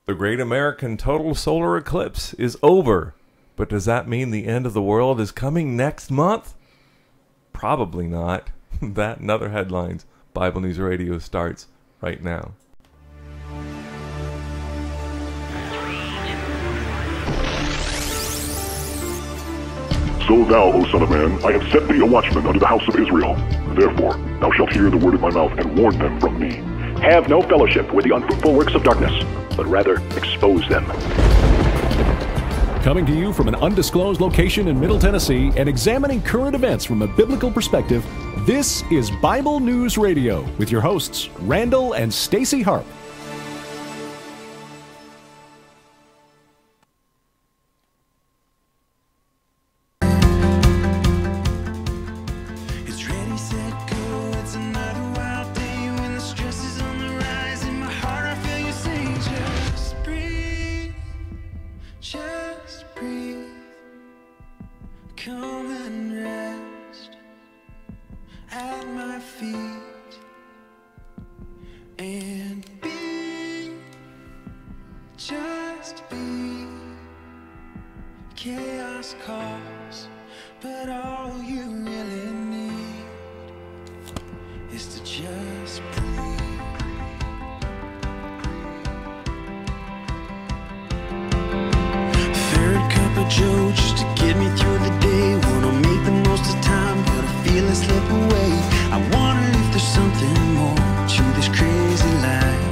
The Great American Total Solar Eclipse is over. But does that mean the end of the world is coming next month? Probably not. That and other headlines. Bible News Radio starts right now. So thou, O son of man, I have set thee a watchman unto the house of Israel. Therefore, thou shalt hear the word of my mouth, and warn them from me. Have no fellowship with the unfruitful works of darkness, but rather expose them. Coming to you from an undisclosed location in Middle Tennessee and examining current events from a biblical perspective, this is Bible News Radio with your hosts, Randall and Stacy Harp. Chaos calls, but all you really need is to just breathe. Third cup of Joe just to get me through the day. Wanna make the most of time, but I feel it slip away. I wonder if there's something more to this crazy life.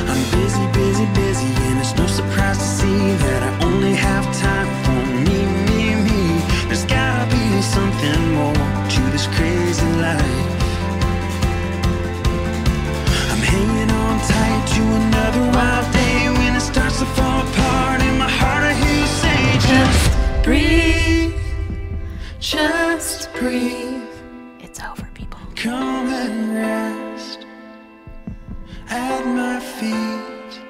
I'm busy, busy, busy, and it's no surprise to see that I only have time for me, me, me. There's gotta be something more to this crazy life. I'm hanging on tight to another wild day when it starts to fall apart. In my heart I hear you say, just breathe, just breathe. It's over, people. Come and rest at my feet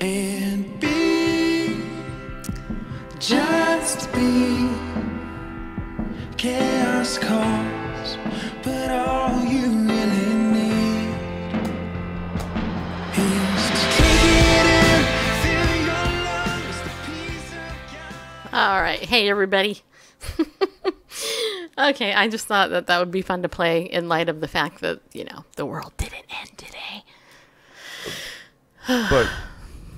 and be, just be. Chaos calls, but all you really need is to take it in, feel your lungs, the peace of God. All right. Hey, everybody. Okay, I just thought that that would be fun to play in light of the fact that, you know, the world didn't end today.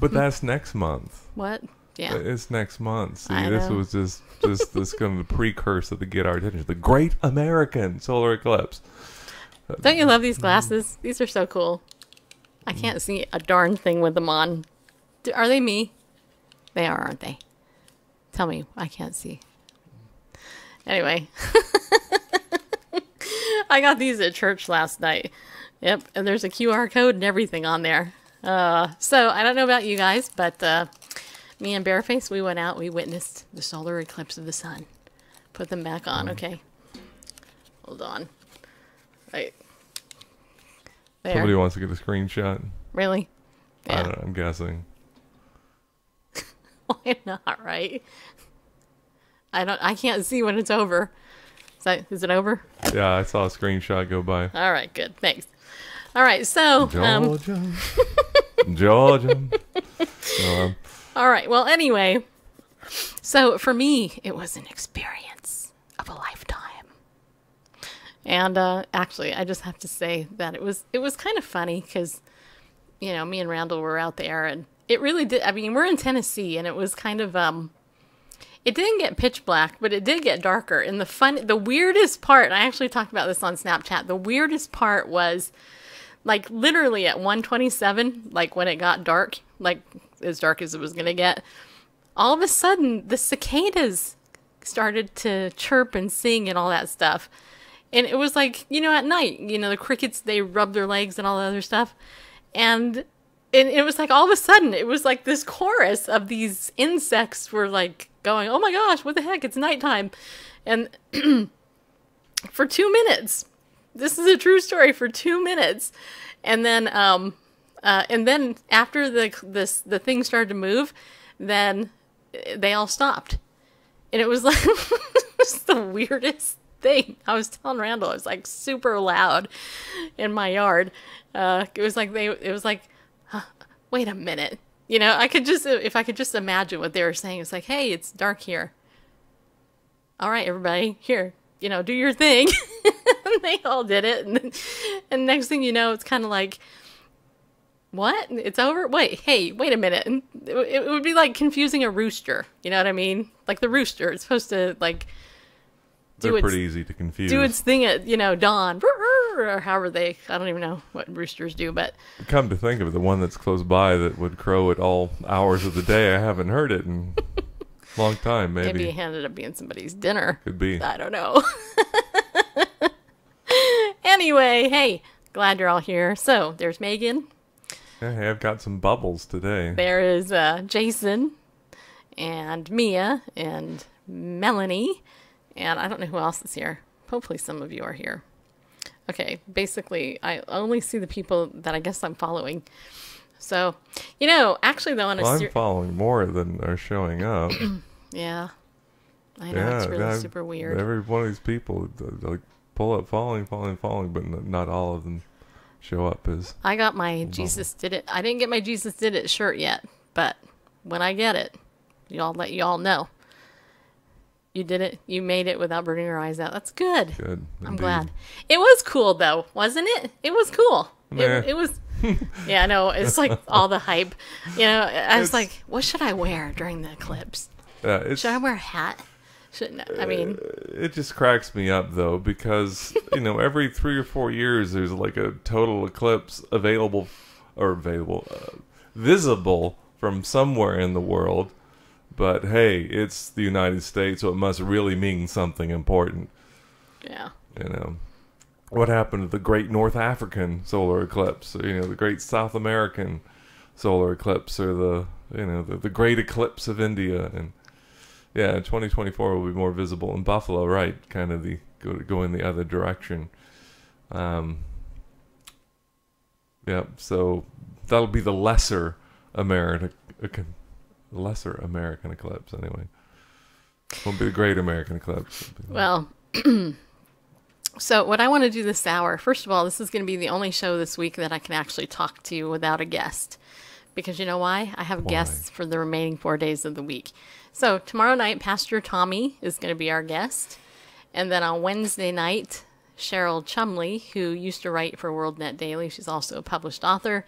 But that's next month. What? Yeah. It's next month. See, I this know. was just this kind of precursor to get our attention. The Great American Solar Eclipse. Don't you love these glasses? These are so cool. I can't see a darn thing with them on. Are they me? They are, aren't they? Tell me. I can't see. Anyway. I got these at church last night. Yep, and there's a QR code and everything on there. So, I don't know about you guys, but me and Bareface, we went out, we witnessed the solar eclipse of the sun. Put them back on, okay. Hold on. Right. There. Somebody wants to get a screenshot. Really? I Yeah. don't know, I'm guessing. Why not, right? I can't see when it's over. Is it over? Yeah, I saw a screenshot go by. All right, good. Thanks. All right, so Georgia. Georgia. all right. Well, anyway, so for me, it was an experience of a lifetime. And actually, I just have to say that it was kind of funny because, you know, me and Randall were out there, and it really did. I mean, we're in Tennessee, and it was kind of it didn't get pitch black, but it did get darker. And the weirdest part, and I actually talked about this on Snapchat, the weirdest part was, like, literally at 1:27, like, when it got dark, like, as dark as it was going to get, all of a sudden, the cicadas started to chirp and sing and all that stuff. And it was like, you know, at night, you know, the crickets, they rub their legs and all the other stuff. And it was like, all of a sudden, it was like this chorus of these insects were like going, oh my gosh, what the heck, it's nighttime. And for 2 minutes, this is a true story, for 2 minutes. And then after the thing started to move, then they all stopped. And it was like, it was the weirdest thing. I was telling Randall, it was like super loud in my yard. It was like, huh, wait a minute. You know, if I could just imagine what they were saying. It's like, hey, it's dark here. All right, everybody, here, you know, do your thing. And they all did it. And next thing you know, it's kind of like, what? It's over? Wait a minute. And it would be like confusing a rooster. You know what I mean? Like the rooster. It's supposed to like They're pretty easy to confuse. do its thing at, you know, dawn. Or however I don't even know what roosters do, but. Come to think of it, the one that's close by that would crow at all hours of the day, I haven't heard it in a long time, maybe. Maybe it ended up being somebody's dinner. Could be. I don't know. Anyway, hey, glad you're all here. So, there's Megan. Hey, I've got some bubbles today. There is Jason and Mia and Melanie. And I don't know who else is here. Hopefully some of you are here. Okay, basically, I only see the people that I guess I'm following. So, you know, actually, though, I'm following more than are showing up. Yeah. I know, it's really super weird. Every one of these people, like, pull up following, but not all of them show up as... I got my Jesus Did It. I didn't get my Jesus Did It shirt yet, but when I get it, I'll let you all know. You did it. You made it without burning your eyes out. That's good. Good. I'm glad. It was cool, though, wasn't it? It was cool. It was... Yeah, I know. It's like all the hype. You know, I was like, what should I wear during the eclipse? Should I wear a hat? It just cracks me up, though, because, you know, every 3 or 4 years, there's like a total eclipse visible from somewhere in the world. But, hey, it's the United States, so it must really mean something important. Yeah. You know, what happened to the great North African solar eclipse, or, you know, the great South American solar eclipse, or the great eclipse of India, and yeah, 2024 will be more visible in Buffalo, right? Kind of go in the other direction. Yeah, so that'll be the lesser American eclipse, anyway. Won't be the great American eclipse. Well, so what I want to do this hour, first of all, this is going to be the only show this week that I can actually talk to you without a guest. Because you know why? I have guests for the remaining 4 days of the week. So tomorrow night, Pastor Tommy is going to be our guest. And then on Wednesday night, Cheryl Chumley, who used to write for WorldNet Daily, she's also a published author.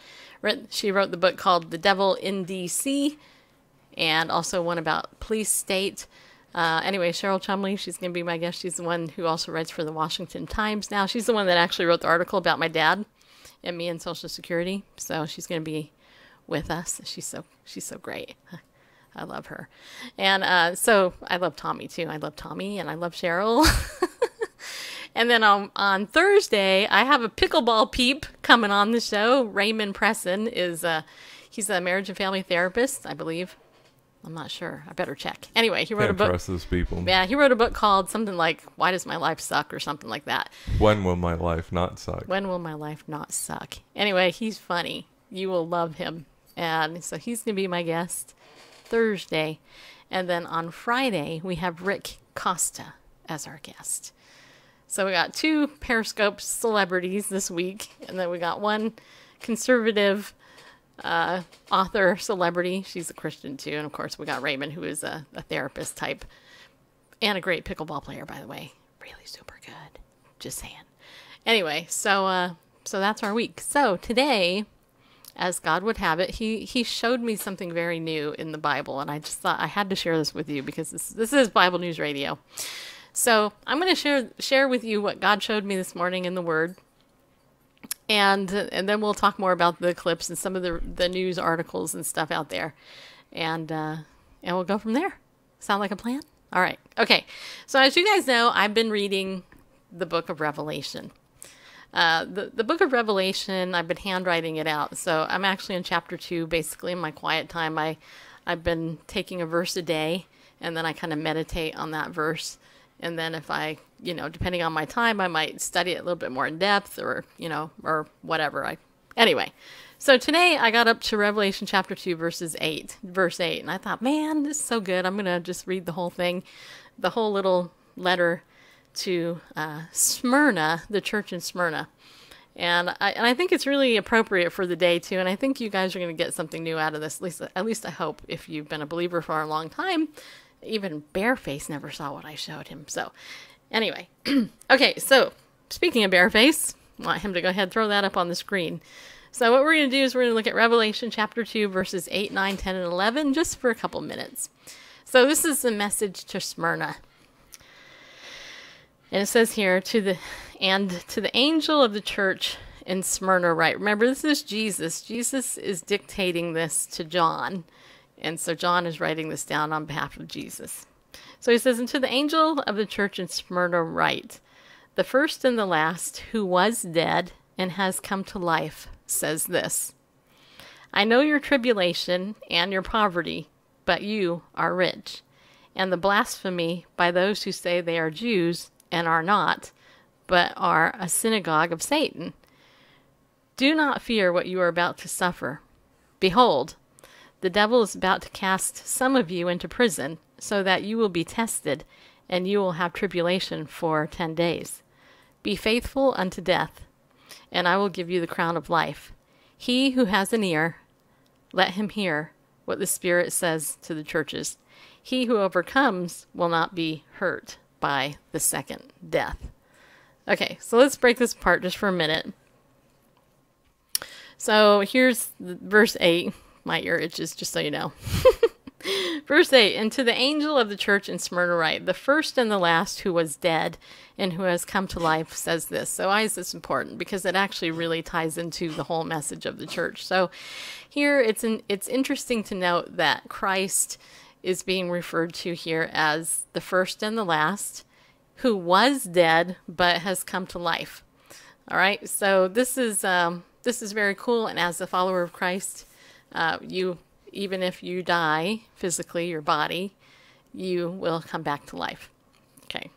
She wrote the book called The Devil in D.C., and also one about police state. Anyway, Cheryl Chumley, she's going to be my guest. She's the one who also writes for the Washington Times now. She's the one that actually wrote the article about my dad and me and Social Security. So she's going to be with us. She's so great. I love her. And so I love Tommy too. I love Tommy and I love Cheryl. And then on Thursday, I have a pickleball peep coming on the show. Raymond Presson he's a marriage and family therapist, I believe. I'm not sure. I better check. Anyway, he wrote a book. Can't trust those people. Yeah, he wrote a book called something like "Why Does My Life Suck?" or something like that. When will my life not suck? When will my life not suck? Anyway, he's funny. You will love him. And so he's going to be my guest Thursday. And then on Friday, we have Rick Costa as our guest. So we got 2 Periscope celebrities this week. And then we got one conservative author celebrity. She's a Christian too. And of course, we got Raymond, who is a therapist type. And a great pickleball player, by the way. Really super good. Just saying. Anyway, so that's our week. So today, as God would have it, he showed me something very new in the Bible, and I just thought I had to share this with you because this is Bible News Radio. So I'm going to share with you what God showed me this morning in the Word, and then we'll talk more about the eclipse and some of the news articles and stuff out there, and we'll go from there. Sound like a plan? All right. Okay. So as you guys know, I've been reading the book of Revelation. The book of Revelation, I've been handwriting it out. So I'm actually in chapter 2, basically in my quiet time. I've been taking a verse a day, and then I kind of meditate on that verse. And then if I, depending on my time, I might study it a little bit more in depth or whatever. Anyway, so today I got up to Revelation chapter 2, verse 8. And I thought, man, this is so good. I'm going to just read the whole thing, the whole little letter to Smyrna, the church in Smyrna. And I think it's really appropriate for the day, too. And I think you guys are going to get something new out of this. At least I hope, if you've been a believer for a long time. Even Bareface never saw what I showed him. So, anyway. Okay, so, speaking of Bareface, I want him to go ahead and throw that up on the screen. So, what we're going to do is we're going to look at Revelation chapter 2, verses 8, 9, 10, and 11, just for a couple minutes. So, this is the message to Smyrna. And it says here, to the angel of the church in Smyrna write. Remember, this is Jesus. Jesus is dictating this to John. And so John is writing this down on behalf of Jesus. So he says, and to the angel of the church in Smyrna write, the first and the last, who was dead and has come to life, says this. I know your tribulation and your poverty, but you are rich. And the blasphemy by those who say they are Jews and are not, but are a synagogue of Satan. Do not fear what you are about to suffer. Behold, the devil is about to cast some of you into prison, so that you will be tested, and you will have tribulation for 10 days. Be faithful unto death, and I will give you the crown of life. He who has an ear, let him hear what the Spirit says to the churches. He who overcomes will not be hurt by the second death. Okay, so let's break this apart just for a minute. So here's verse 8. My ear itches, just so you know. Verse 8, and to the angel of the church in Smyrna write, the first and the last who was dead and who has come to life says this. So why is this important? Because it actually really ties into the whole message of the church. So here it's interesting to note that Christ is being referred to here as the first and the last, who was dead but has come to life. All right, so this is very cool. And as a follower of Christ, you, even if you die physically, your body, you will come back to life. Okay,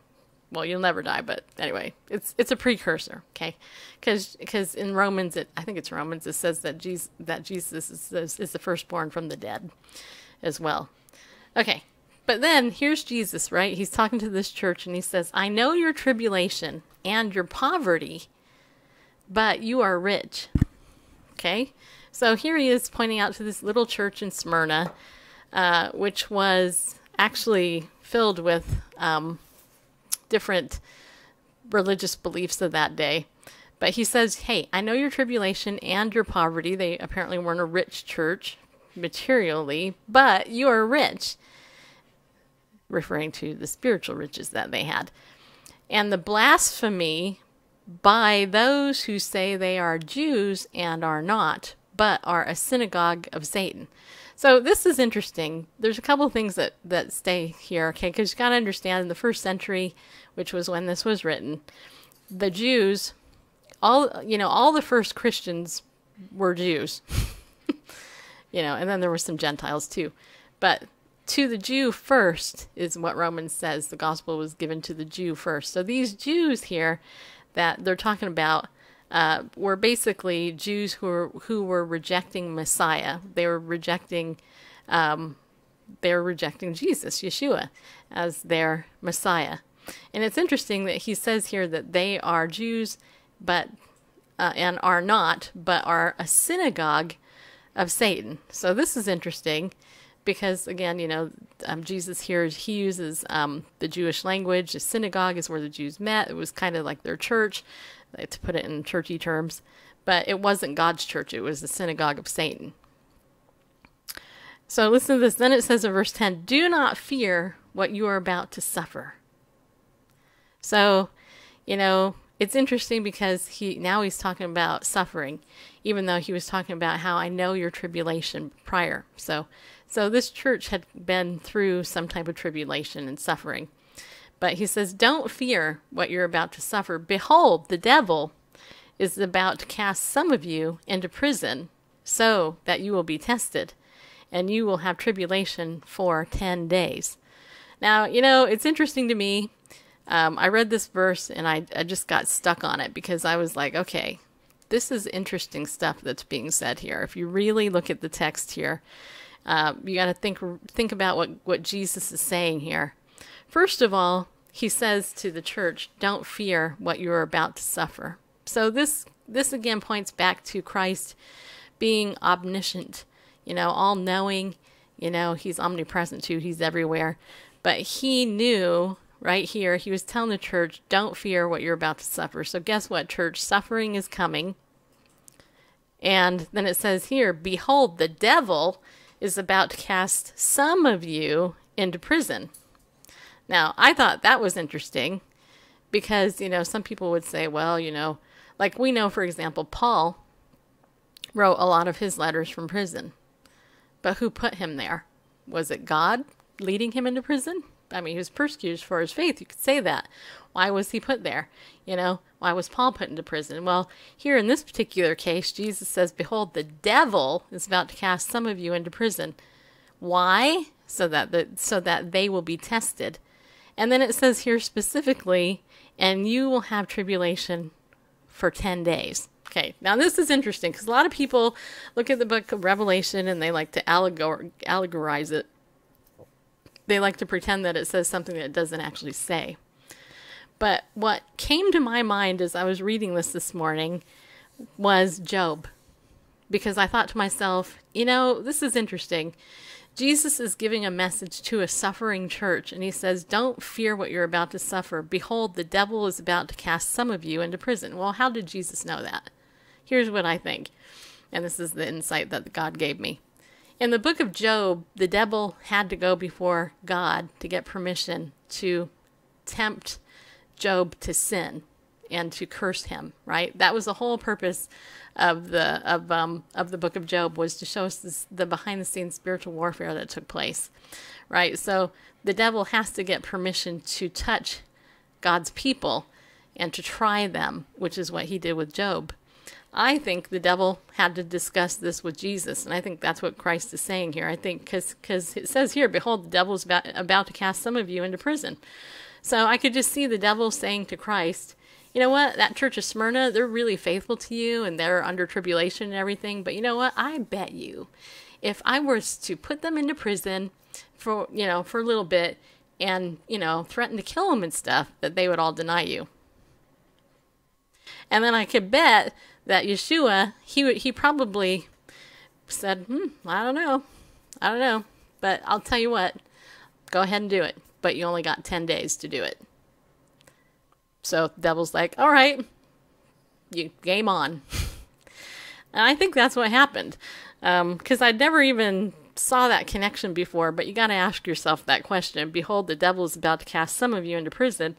well, you'll never die, but anyway, it's a precursor. Okay, because in Romans, I think it's Romans, it says that Jesus is the firstborn from the dead, as well. Okay, but then here's Jesus, right? He's talking to this church, and he says, I know your tribulation and your poverty, but you are rich. Okay, so here he is pointing out to this little church in Smyrna, which was actually filled with different religious beliefs of that day. But he says, hey, I know your tribulation and your poverty. They apparently weren't a rich church materially, but you are rich, referring to the spiritual riches that they had. And the blasphemy by those who say they are Jews and are not, but are a synagogue of Satan. So this is interesting. There's a couple of things that stay here, okay? Because you got to understand, in the first century, which was when this was written, the Jews, all the first Christians were Jews. And then there were some Gentiles too. But to the Jew first is what Romans says. The gospel was given to the Jew first. So these Jews here that they're talking about were basically Jews who were rejecting Messiah. They were rejecting Jesus, Yeshua, as their Messiah. And it's interesting that he says here that they are Jews, but and are not, but are a synagogue of Satan. So this is interesting because, again, Jesus here, he uses the Jewish language. The synagogue is where the Jews met. It was kind of like their church, to put it in churchy terms. But it wasn't God's church. It was the synagogue of Satan. So listen to this. Then it says in verse 10, do not fear what you are about to suffer. So, it's interesting because he's talking about suffering, even though he was talking about how I know your tribulation prior. So this church had been through some type of tribulation and suffering. But he says, don't fear what you're about to suffer. Behold, the devil is about to cast some of you into prison so that you will be tested, and you will have tribulation for 10 days. Now, it's interesting to me. I read this verse and I just got stuck on it because I was like, okay, this is interesting stuff that's being said here. If you really look at the text here, you got to think about what Jesus is saying here. First of all, he says to the church, don't fear what you are about to suffer. So this again points back to Christ being omniscient, all-knowing. He's omnipresent too. He's everywhere. But he knew right here, he was telling the church, don't fear what you're about to suffer. So guess what, church? Suffering is coming. And then it says here, behold, the devil is about to cast some of you into prison. Now, I thought that was interesting because, some people would say, well, like we know, for example, Paul wrote a lot of his letters from prison. But who put him there? Was it God leading him into prison? I mean, he was persecuted for his faith. You could say that. Why was he put there? Why was Paul put into prison? Well, here in this particular case, Jesus says, behold, the devil is about to cast some of you into prison. Why? So that they will be tested. And then it says here specifically, and you will have tribulation for 10 days. Okay, now this is interesting because a lot of people look at the book of Revelation and they like to allegorize it. They like to pretend that it says something that it doesn't actually say. But what came to my mind as I was reading this morning was Job. Because I thought to myself, this is interesting. Jesus is giving a message to a suffering church, and he says, don't fear what you're about to suffer. Behold, the devil is about to cast some of you into prison. Well, how did Jesus know that? Here's what I think, and this is the insight that God gave me. In the book of Job, the devil had to go before God to get permission to tempt Job to sin and to curse him, right? That was the whole purpose of the book of Job, was to show us the behind-the-scenes spiritual warfare that took place, right? So the devil has to get permission to touch God's people and to try them, which is what he did with Job. I think the devil had to discuss this with Jesus, and I think that's what Christ is saying here. I think because it says here, behold, the devil is about to cast some of you into prison. So I could just see the devil saying to Christ, you know what, that church of Smyrna, they're really faithful to you, and they're under tribulation and everything, but you know what, I bet you, if I was to put them into prison for a little bit and, threaten to kill them and stuff, that they would all deny you. And then I could bet that Yeshua, he probably said, I don't know, but I'll tell you what, go ahead and do it, but you only got 10 days to do it. So the devil's like, all right, you game on. And I think that's what happened, because I never even saw that connection before, but you got to ask yourself that question. Behold, the devil is about to cast some of you into prison.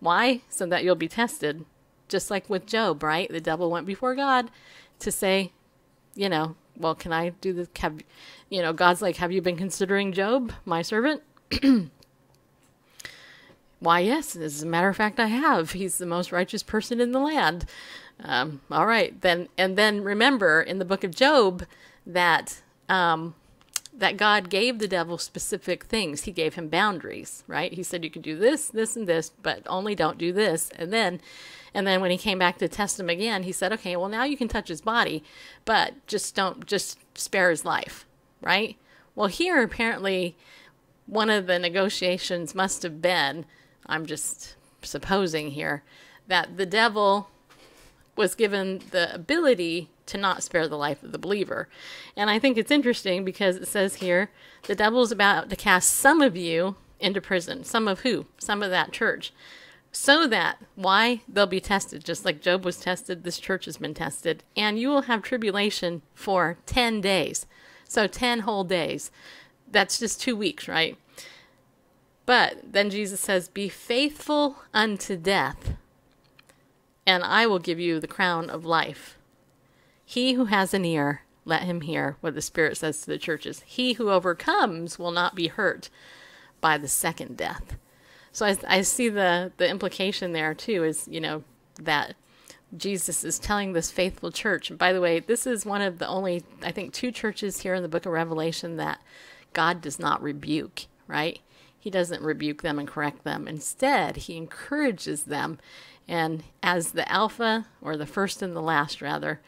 Why? So that you'll be tested. Just like with Job, right? The devil went before God to say, well, can I do this? God's like, have you been considering Job, my servant? Why, yes, as a matter of fact, I have. He's the most righteous person in the land. All right, then, and then remember in the book of Job that that God gave the devil specific things. He gave him boundaries, right? He said, you can do this, this, and this, but only don't do this. And then when he came back to test him again, he said, okay, well, now you can touch his body, but just spare his life, right? Well, here, apparently, one of the negotiations must have been, I'm just supposing here, that the devil was given the ability to not spare the life of the believer. And I think it's interesting because it says here, the devil is about to cast some of you into prison. Some of who? Some of that church. So that, why? They'll be tested. Just like Job was tested, this church has been tested. And you will have tribulation for 10 days. So 10 whole days. That's just 2 weeks, right? But then Jesus says, be faithful unto death, and I will give you the crown of life. He who has an ear, let him hear what the Spirit says to the churches. He who overcomes will not be hurt by the second death. So I see the implication there too is, that Jesus is telling this faithful church. And by the way, this is one of the only, I think, 2 churches here in the book of Revelation that God does not rebuke, right? He doesn't rebuke them and correct them. Instead, he encourages them. And as the Alpha, or the first and the last rather,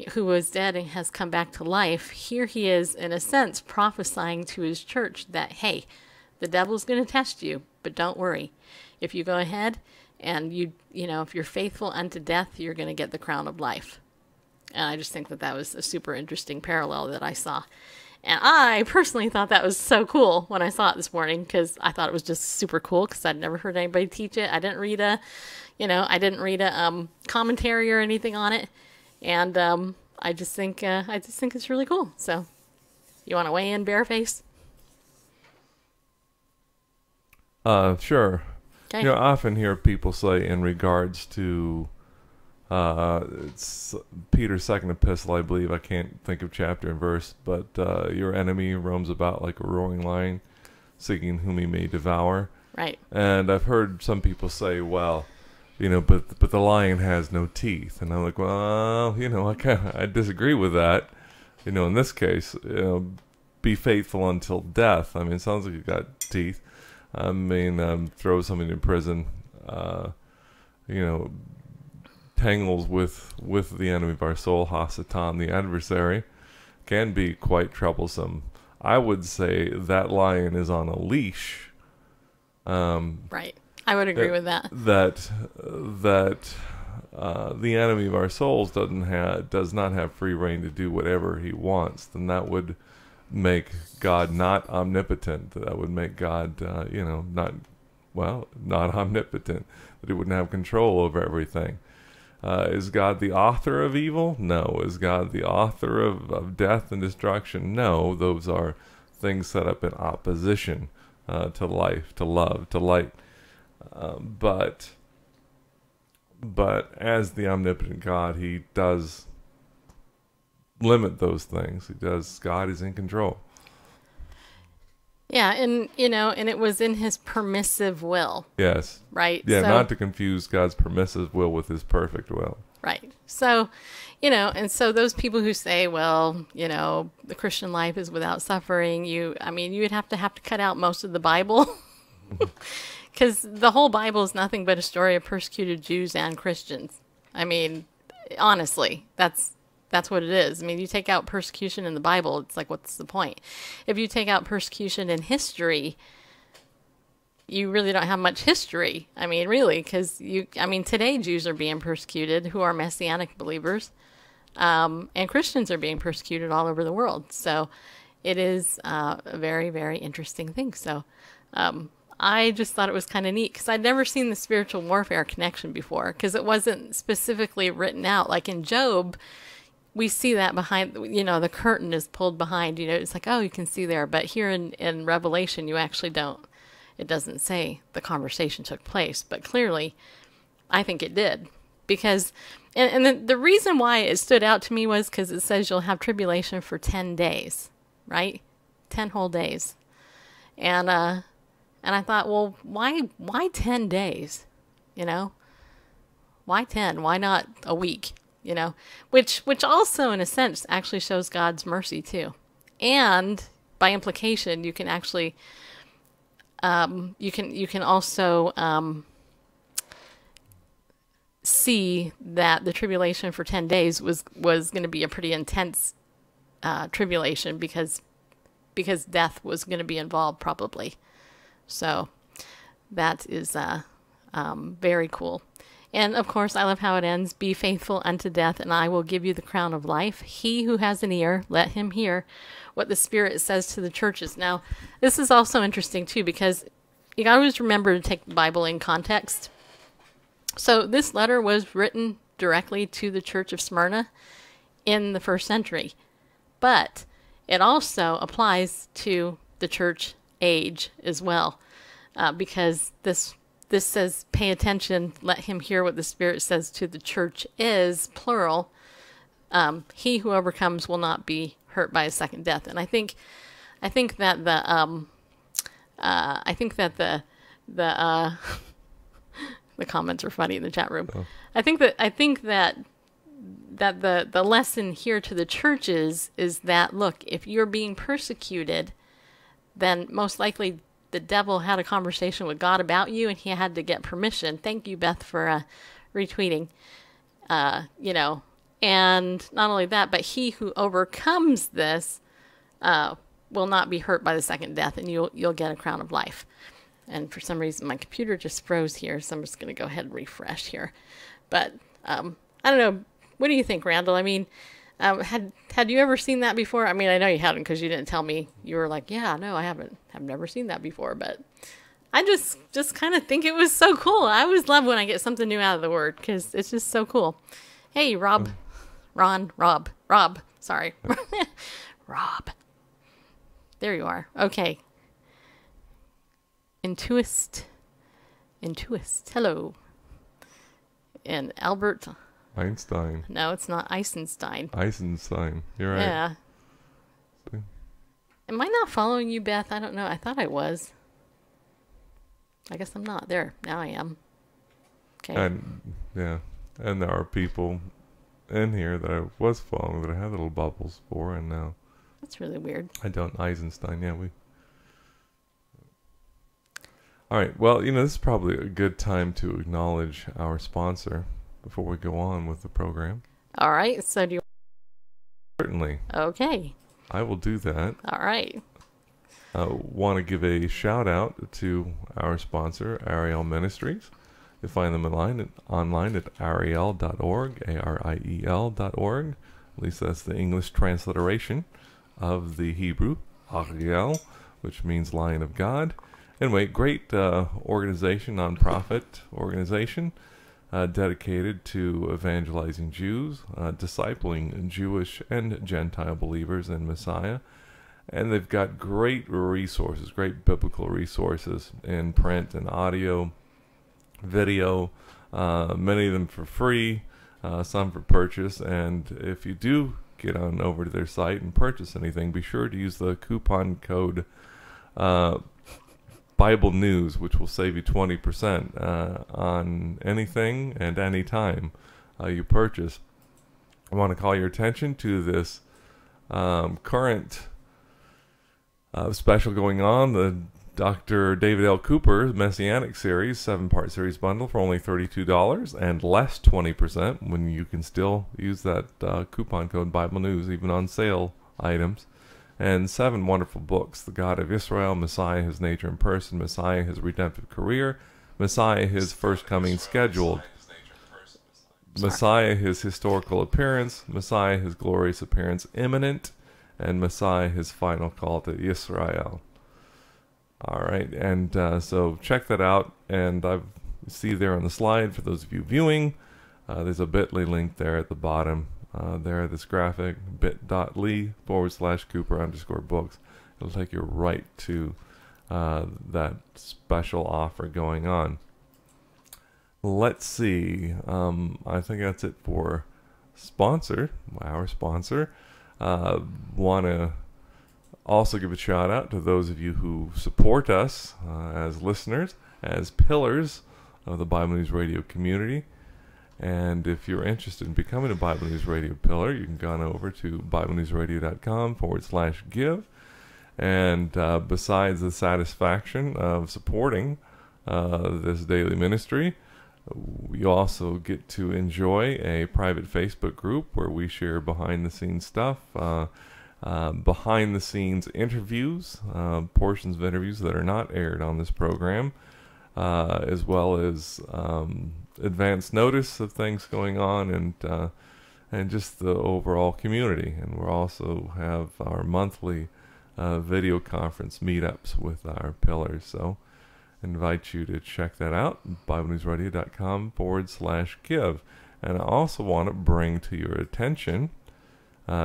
who was dead and has come back to life, here he is, in a sense, prophesying to his church that, hey, the devil's going to test you, but don't worry. if you go ahead and if you're faithful unto death, you're going to get the crown of life. And I just think that was a super interesting parallel that I saw. And I personally thought that was so cool when I saw it this morning, because I thought it was just super cool, because I'd never heard anybody teach it. I didn't read a commentary or anything on it. And I just think it's really cool. So, you want to weigh in, Bareface? Sure. Okay. I often hear people say in regards to it's Peter's second epistle, I believe. I can't think of chapter and verse, but your enemy roams about like a roaring lion, seeking whom he may devour. Right. And I've heard some people say, well, but the lion has no teeth, and I'm like, well, I disagree with that. In this case, be faithful until death. I mean, it sounds like you got teeth. I mean, throw somebody in prison. Tangles with the enemy of our soul, Hasatan, the adversary, can be quite troublesome. I would say that lion is on a leash. Right. I would agree with that. That the enemy of our souls does not have free reign to do whatever he wants. Then that would make God not omnipotent. That would make God, not omnipotent. That he wouldn't have control over everything. Is God the author of evil? No. Is God the author of death and destruction? No. Those are things set up in opposition to life, to love, to light. But as the omnipotent God, he does limit those things. God is in control. Yeah, and it was in his permissive will. Yes. Right. Yeah, so, not to confuse God's permissive will with his perfect will. Right. So, and so those people who say, well, the Christian life is without suffering, you would have to cut out most of the Bible, because the whole Bible is nothing but a story of persecuted Jews and Christians. I mean, honestly, that's what it is. I mean, you take out persecution in the Bible, it's like, what's the point? If you take out persecution in history, you really don't have much history. I mean, really, because today Jews are being persecuted who are Messianic believers, and Christians are being persecuted all over the world. So it is a very, very interesting thing. So I just thought it was kind of neat, because I'd never seen the spiritual warfare connection before, because it wasn't specifically written out. Like in Job, we see that behind, the curtain is pulled behind, it's like, oh, you can see there. But here in Revelation, you actually don't. It doesn't say the conversation took place, but clearly I think it did. Because, and the reason why it stood out to me was because it says you'll have tribulation for 10 days, right? 10 whole days. And I thought, well, why 10 days? Why 10? Why not a week? Which also in a sense actually shows God's mercy too. And by implication, you can actually, you can also, see that the tribulation for 10 days was going to be a pretty intense, tribulation because death was going to be involved probably. So that is, very cool. And, of course, I love how it ends. Be faithful unto death, and I will give you the crown of life. He who has an ear, let him hear what the Spirit says to the churches. Now, this is also interesting, too, because you got to always remember to take the Bible in context. So this letter was written directly to the church of Smyrna in the first century. But it also applies to the church age as well, because this says, pay attention, let him hear what the Spirit says to the church is, plural. He who overcomes will not be hurt by a second death. And I think that the comments are funny in the chat room. Oh. I think that the lesson here to the churches is that, look, if you're being persecuted, then most likely the devil had a conversation with God about you, and he had to get permission. Thank you, Beth, for retweeting. And not only that, but he who overcomes this will not be hurt by the second death, and you'll get a crown of life. And for some reason, my computer just froze here, so I'm just going to go ahead and refresh here. But I don't know. What do you think, Randall? I mean, had you ever seen that before? I mean, I know you hadn't because you didn't tell me. You were like, yeah, no, I haven't. I've never seen that before. But I just kind of think it was so cool. I always love when I get something new out of the Word because it's just so cool. Hey, Rob. Sorry. Rob. There you are. Okay. Intuist. Hello. And Albert. Einstein. No, it's not Eisenstein. You're right. Yeah. Am I not following you, Beth? I don't know. I thought I was. I guess I'm not. There. Now I am. Okay. And yeah. And there are people in here that I was following that I had little bubbles for, and now. That's really weird. I don't. Eisenstein. Yeah, we. All right. Well, this is probably a good time to acknowledge our sponsor before we go on with the program. All right. So do you... Certainly. Okay. I will do that. All right. I want to give a shout out to our sponsor, Ariel Ministries. You find them online at ariel.org, ariel.org. At least that's the English transliteration of the Hebrew, Ariel, which means Lion of God. Anyway, great organization, nonprofit organization, dedicated to evangelizing Jews, discipling Jewish and Gentile believers in Messiah. And they've got great resources, great biblical resources in print and audio, video, many of them for free, some for purchase. And if you do get on over to their site and purchase anything, be sure to use the coupon code Bible News, which will save you 20% on anything and any time you purchase. I want to call your attention to this current special going on, the Dr. David L. Cooper Messianic Series, 7-part series bundle for only $32 and less 20% when you can still use that coupon code Bible News even on sale items. And 7 wonderful books: The God of Israel, Messiah, His Nature and Person, Messiah, His Redemptive Career, Messiah, His First Coming Scheduled, Messiah, His Historical Appearance, Messiah, His Glorious Appearance Imminent, and Messiah, His Final Call to Israel. All right, and so check that out, and I see there on the slide, for those of you viewing, there's a bit.ly link there at the bottom. There, this graphic, bit.ly/Cooper_books. It'll take you right to that special offer going on. Let's see. I think that's it for our sponsor. Want to also give a shout out to those of you who support us as listeners, as pillars of the Bible News Radio community. And if you're interested in becoming a Bible News Radio pillar, you can go on over to BibleNewsRadio.com/give. And besides the satisfaction of supporting this daily ministry, you also get to enjoy a private Facebook group where we share behind-the-scenes stuff, behind-the-scenes interviews, portions of interviews that are not aired on this program, as well as advance notice of things going on, and just the overall community. And we also have our monthly video conference meetups with our pillars. So I invite you to check that out, BibleNewsRadio.com/give. And I also want to bring to your attention,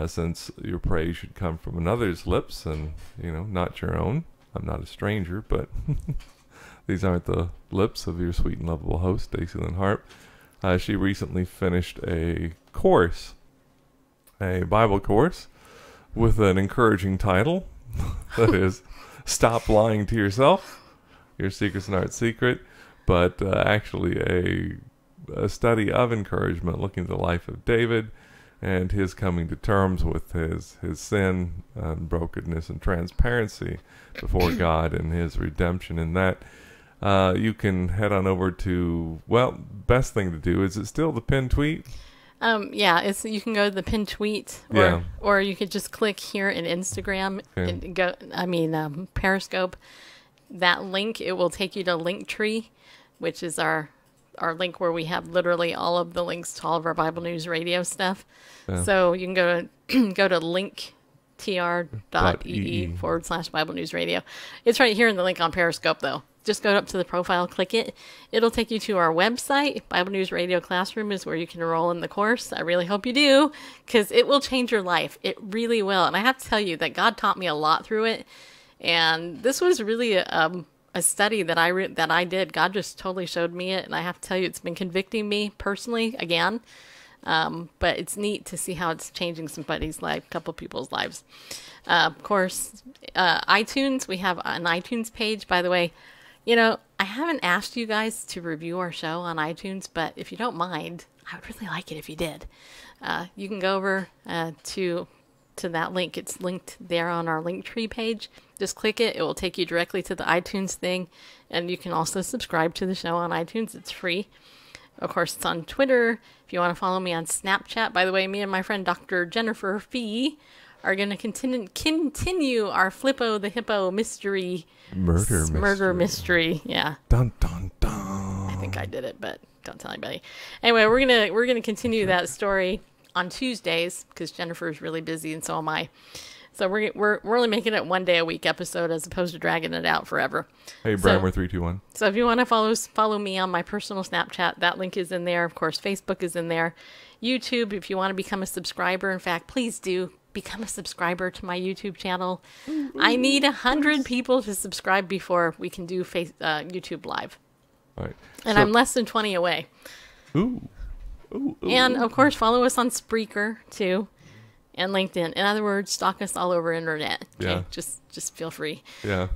since your praise should come from another's lips and, not your own. I'm not a stranger, but these aren't the lips of your sweet and lovable host, Stacey Lynn Harp. She recently finished a Bible course, with an encouraging title. That is, Stop Lying to Yourself. Your secret's not a secret. But actually a study of encouragement, looking at the life of David and his coming to terms with his sin and brokenness and transparency before God and his redemption in that. You can head on over to, best thing to do, is it still the pinned tweet? Yeah, you can go to the pinned tweet, or you could just click here in Instagram, and go. Periscope, that link, it will take you to Linktree, which is our link where we have literally all of the links to all of our Bible News Radio stuff. Yeah. So you can go to linktr.ee/Bible News Radio. It's right here in the link on Periscope, though. Just go up to the profile, click it. It'll take you to our website. Bible News Radio Classroom is where you can enroll in the course. I really hope you do, because it will change your life. It really will. And I have to tell you that God taught me a lot through it. And this was really a study that I did. God just totally showed me it. And I have to tell you, it's been convicting me personally again. But it's neat to see how it's changing somebody's life, a couple people's lives. Of course, iTunes, we have an iTunes page. By the way, I haven't asked you guys to review our show on iTunes, but if you don't mind, I would really like it if you did. You can go over to that link. It's linked there on our Linktree page. Just click it. It will take you directly to the iTunes thing. And you can also subscribe to the show on iTunes. It's free. Of course, it's on Twitter. If you want to follow me on Snapchat, by the way, me and my friend Dr. Jennifer Fee are going to continue our Flippo the Hippo murder mystery. Yeah. Dun dun dun. I think I did it, but don't tell anybody. Anyway, we're gonna continue that story on Tuesdays because Jennifer's really busy and so am I. So we're only making it 1 day a week episode as opposed to dragging it out forever. Hey, Brian, we're 321. So if you want to follow me on my personal Snapchat, that link is in there. Of course, Facebook is in there. YouTube, if you want to become a subscriber, in fact, please do become a subscriber to my YouTube channel. I need 100 people to subscribe before we can do YouTube Live. All right. And I'm less than 20 away. Ooh. Ooh. And, of course, follow us on Spreaker, too. And LinkedIn. In other words, stalk us all over internet. Okay? Yeah. Just feel free. Yeah.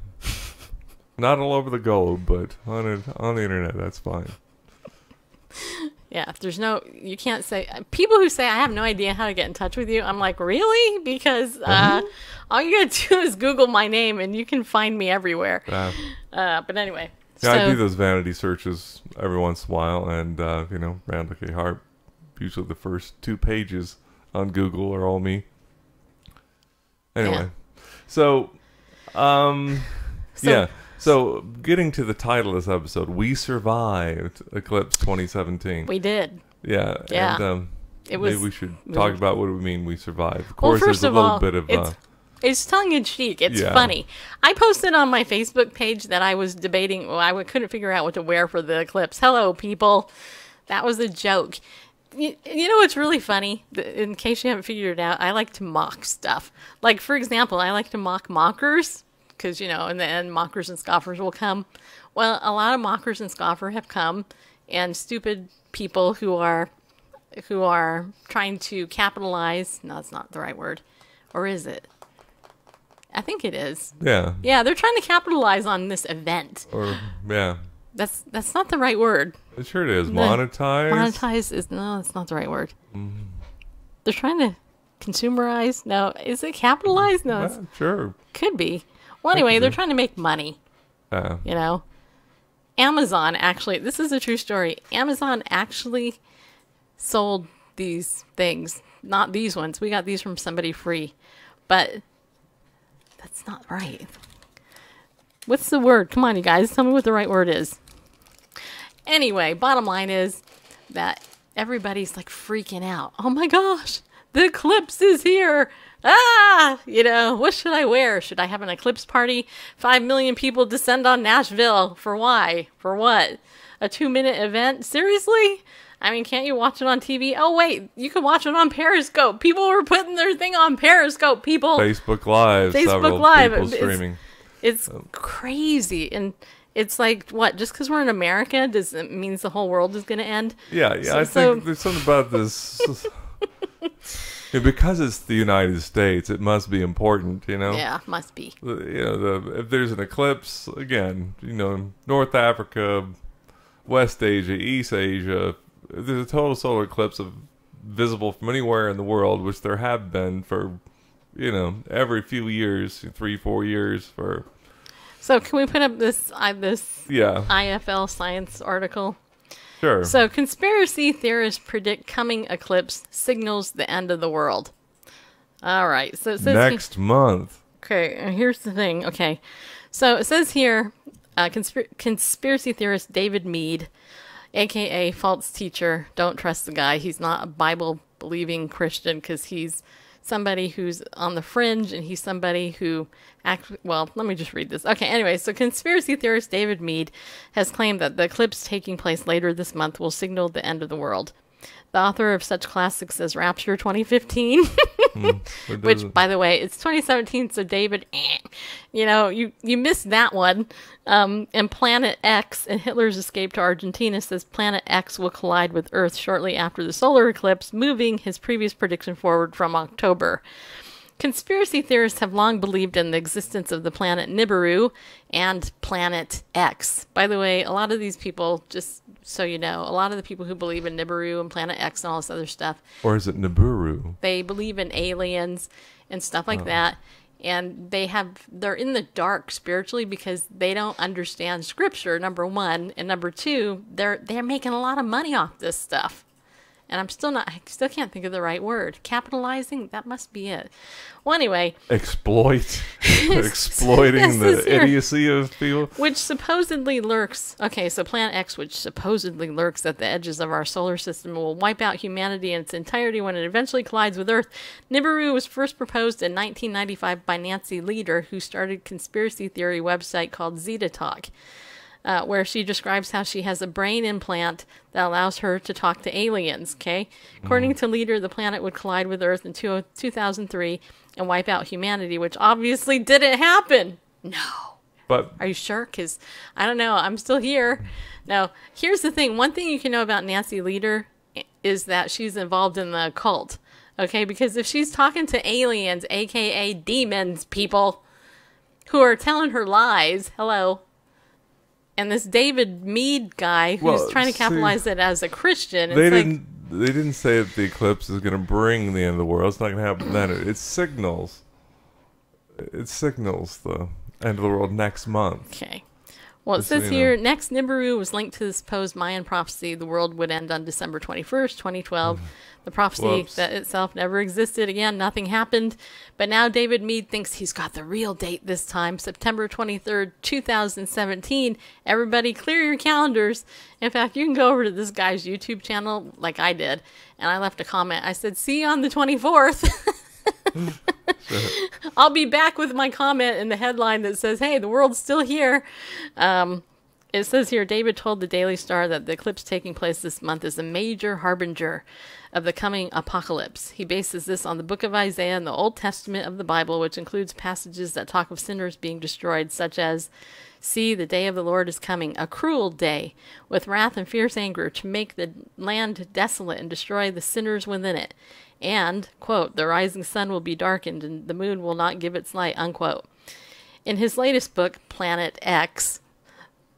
Not all over the globe, but on the internet, that's fine. Yeah, you can't say, people who say, I have no idea how to get in touch with you, I'm like, really? Because all you gotta do is Google my name and you can find me everywhere. But anyway. Yeah, I do those vanity searches every once in a while, and, Randall K. Harp, usually the first 2 pages on Google are all me. Anyway. So, So, getting to the title of this episode, we survived Eclipse 2017. We did. Yeah. Yeah. And maybe we should talk about what do we mean we survived. Of course, first there's a little bit of... It's tongue-in-cheek. It's funny. I posted on my Facebook page that I was debating... Well, I couldn't figure out what to wear for the Eclipse. Hello, people. That was a joke. You know what's really funny? In case you haven't figured it out, I like to mock stuff. Like, for example, I like to mock mockers. Because, in the end, mockers and scoffers will come. Well, a lot of mockers and scoffers have come, and stupid people who are trying to capitalize. No, it's not the right word. Or is it? I think it is. Yeah. Yeah, they're trying to capitalize on this event. Or, yeah. That's not the right word. It sure it is. Monetize? Monetize is, no, that's not the right word. Mm. They're trying to consumerize. No, is it capitalize? No. Yeah, sure. Could be. Well, anyway, they're trying to make money. Amazon actually, this is a true story. Amazon actually sold these things. Not these ones. We got these from somebody free. But that's not right. What's the word? Come on, you guys. Tell me what the right word is. Anyway, bottom line is that everybody's like freaking out. Oh my gosh, the eclipse is here. What should I wear? Should I have an eclipse party? 5 million people descend on Nashville. For why? For what? A 2-minute event? Seriously? I mean, can't you watch it on TV? Oh, wait, you can watch it on Periscope. People were putting their thing on Periscope, people. Facebook Live. Facebook Live. People streaming. It's crazy. And it's like, what? Just because we're in America, does it means the whole world is going to end? Yeah. I think there's something about this... Because it's the United States, it must be important, Yeah, must be. If there's an eclipse, again, North Africa, West Asia, East Asia, if there's a total solar eclipse visible from anywhere in the world, which there have been for, every few years, 3-4 years for... So can we put up this IFL science article? Sure. So, conspiracy theorists predict coming eclipse signals the end of the world. All right. So it says next month. Okay, and here's the thing. Okay. So it says here, conspiracy theorist David Mead, a.k.a. false teacher. Don't trust the guy. He's not a Bible-believing Christian because he's somebody who's on the fringe, and he's somebody who well, let me just read this. Okay, anyway, so conspiracy theorist David Mead has claimed that the eclipse taking place later this month will signal the end of the world. The author of such classics as Rapture 2015, which, by the way, it's 2017, so David, you missed that one. And Planet X and Hitler's escape to Argentina says Planet X will collide with Earth shortly after the solar eclipse, moving his previous prediction forward from October. Conspiracy theorists have long believed in the existence of the planet Nibiru and Planet X. By the way, a lot of these people, just so you know, a lot of the people who believe in Nibiru and Planet X and all this other stuff. Or is it Nibiru? They believe in aliens and stuff like that. And they're in the dark spiritually because they don't understand scripture, number one. And number two, they're making a lot of money off this stuff. And I still can't think of the right word. Capitalizing? That must be it. Well, anyway. Exploiting the idiocy of people. Which supposedly lurks. Okay, so Planet X, which supposedly lurks at the edges of our solar system, will wipe out humanity in its entirety when it eventually collides with Earth. Nibiru was first proposed in 1995 by Nancy Lieder, who started a conspiracy theory website called Zeta Talk. Where she describes how she has a brain implant that allows her to talk to aliens, okay? According to Lieder, the planet would collide with Earth in 2003 and wipe out humanity, which obviously didn't happen. No. But are you sure? Because, I don't know, I'm still here. Now, here's the thing. One thing you can know about Nancy Lieder is that she's involved in the occult, okay? Because if she's talking to aliens, a.k.a. demons, people, who are telling her lies, hello, and this David Mead guy who's trying to capitalize it as a Christian. They didn't say that the eclipse is going to bring the end of the world. It's not going to happen then. It signals the end of the world next month. Okay. Well, it says here, next Nibiru was linked to the supposed Mayan prophecy the world would end on December 21st, 2012. The prophecy that itself never existed. Again, nothing happened. But now David Mead thinks he's got the real date this time, September 23rd, 2017. Everybody clear your calendars. In fact, you can go over to this guy's YouTube channel like I did, and I left a comment. I said, see you on the 24th. I'll be back with my comment in the headline that says, hey, the world's still here. It says here, David told the Daily Star that the eclipse taking place this month is a major harbinger of the coming apocalypse. He bases this on the book of Isaiah and the Old Testament of the Bible, which includes passages that talk of sinners being destroyed, such as, see, the day of the Lord is coming, a cruel day, with wrath and fierce anger, to make the land desolate and destroy the sinners within it. And, quote, the rising sun will be darkened and the moon will not give its light, unquote. In his latest book, Planet X,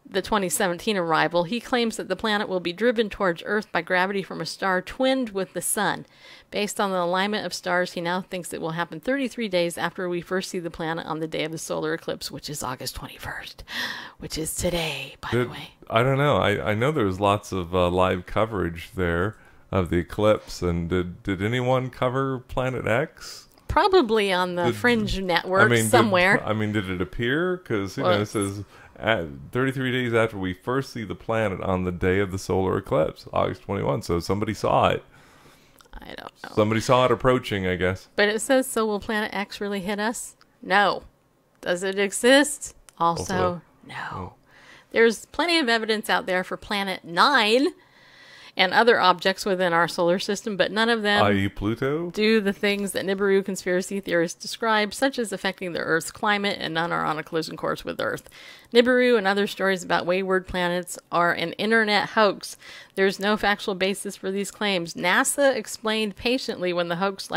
the 2017 arrival, he claims that the planet will be driven towards Earth by gravity from a star twinned with the sun. Based on the alignment of stars, he now thinks it will happen 33 days after we first see the planet on the day of the solar eclipse, which is August 21st, which is today, by the way. I don't know. I know there was lots of live coverage there of the eclipse, and did anyone cover Planet X? Probably on the Fringe Network somewhere. Did it appear? Because, it says 33 days after we first see the planet on the day of the solar eclipse, August 21. So somebody saw it. I don't know. Somebody saw it approaching, I guess. But it says, so will Planet X really hit us? No. Does it exist? Also, no. Oh. There's plenty of evidence out there for Planet 9 and other objects within our solar system, but none of them, i.e. Pluto, do the things that Nibiru conspiracy theorists describe, such as affecting the Earth's climate, and none are on a collision course with Earth. Nibiru and other stories about wayward planets are an internet hoax. There's no factual basis for these claims. NASA explained patiently when the hoax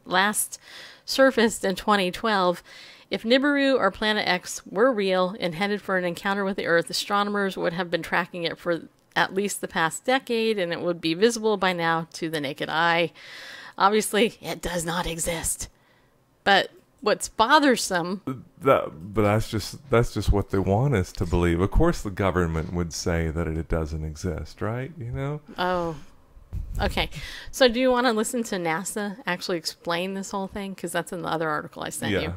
last surfaced in 2012. If Nibiru or Planet X were real and headed for an encounter with the Earth, astronomers would have been tracking it for at least the past decade, and it would be visible by now to the naked eye. Obviously, it does not exist. But what's bothersome... But that's just what they want us to believe. Of course the government would say that it doesn't exist, right? You know? Oh. Okay. So do you want to listen to NASA actually explain this whole thing? Because that's in the other article I sent you.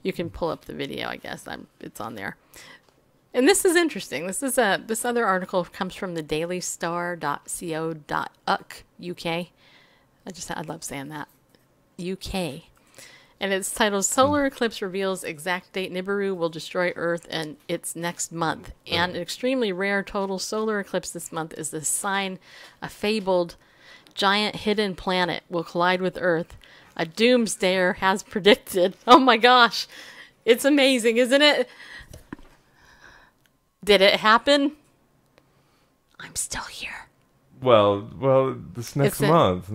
You can pull up the video, I guess. It's on there. And this is interesting. This other article comes from the dailystar.co.uk. UK. I love saying that. UK. And it's titled Solar Eclipse Reveals Exact Date Nibiru Will Destroy Earth and Its Next Month. And an extremely rare total solar eclipse this month is the sign a fabled giant hidden planet will collide with Earth. A doomsdayer has predicted. Oh my gosh. It's amazing, isn't it? Did it happen? I'm still here. Well, this next month.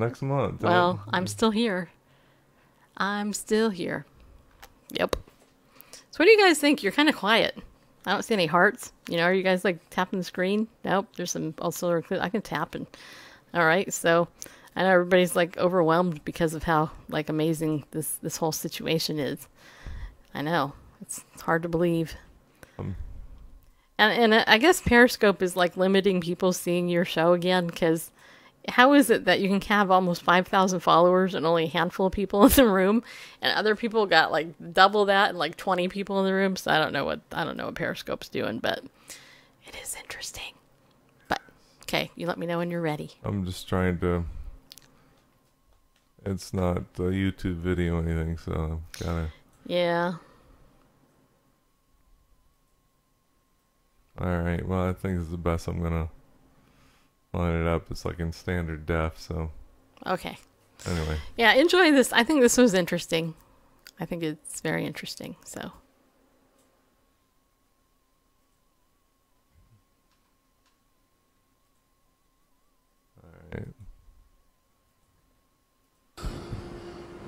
Well, I'm still here. I'm still here. Yep. So what do you guys think? You're kind of quiet. I don't see any hearts. Are you guys like tapping the screen? Nope. There's some solar eclipse. I can tap and. All right. So I know everybody's like overwhelmed because of how like amazing this whole situation is. I know it's hard to believe. And I guess Periscope is like limiting people seeing your show again, because how is it that you can have almost 5,000 followers and only a handful of people in the room, and other people got like double that and like 20 people in the room? So I don't know what Periscope's doing, but it is interesting. But okay, you let me know when you're ready. I'm just trying to. It's not a YouTube video or anything, so I've gotta. Yeah. Alright, well, I think this is the best. I'm gonna line it up. It's like in standard def, so. Okay. Anyway. Yeah, enjoy this. I think this was interesting. I think it's very interesting, so. Alright.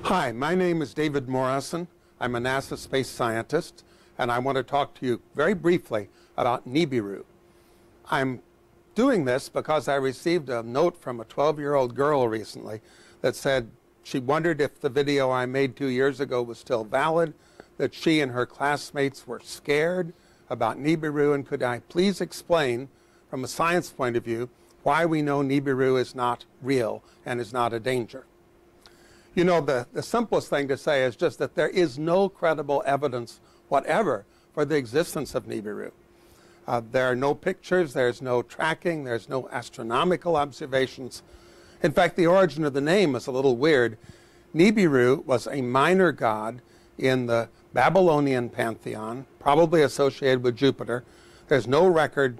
Hi, my name is David Morrison. I'm a NASA space scientist, and I want to talk to you very briefly about Nibiru. I'm doing this because I received a note from a 12-year-old girl recently that said she wondered if the video I made 2 years ago was still valid, that she and her classmates were scared about Nibiru, and could I please explain, from a science point of view, why we know Nibiru is not real and is not a danger. The simplest thing to say is just that there is no credible evidence whatever for the existence of Nibiru. There are no pictures, there's no tracking, there's no astronomical observations. In fact, the origin of the name is a little weird. Nibiru was a minor god in the Babylonian pantheon, probably associated with Jupiter. There's no record